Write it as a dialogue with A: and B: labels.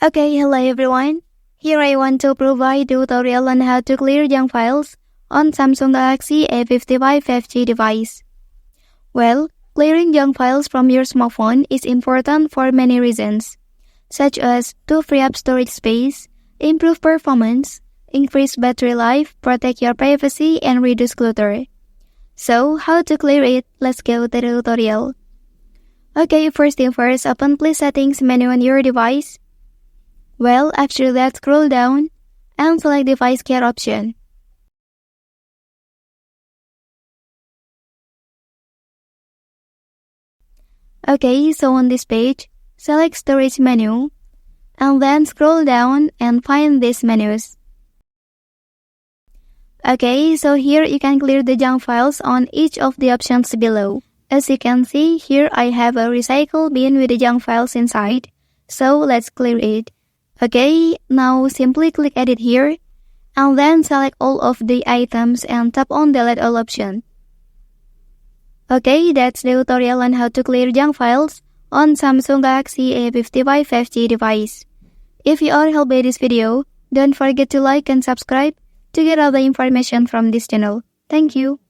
A: Okay, hello everyone. Here I want to provide tutorial on how to clear junk files on Samsung Galaxy A55 5G device. Well, clearing junk files from your smartphone is important for many reasons, such as to free up storage space, improve performance, increase battery life, protect your privacy, and reduce clutter. So, how to clear it? Let's go to the tutorial. Okay, first thing first, open Please Settings menu on your device. Well, after that, scroll down and select Device Care option. Okay, so on this page, select Storage menu, and then scroll down and find these menus. Okay, so here you can clear the junk files on each of the options below. As you can see, here I have a recycle bin with the junk files inside, so let's clear it. Okay, now simply click Edit here, and then select all of the items and tap on Delete All option. Okay, that's the tutorial on how to clear junk files on Samsung Galaxy A55 5G device. If you are helped by this video, don't forget to like and subscribe to get all the information from this channel. Thank you.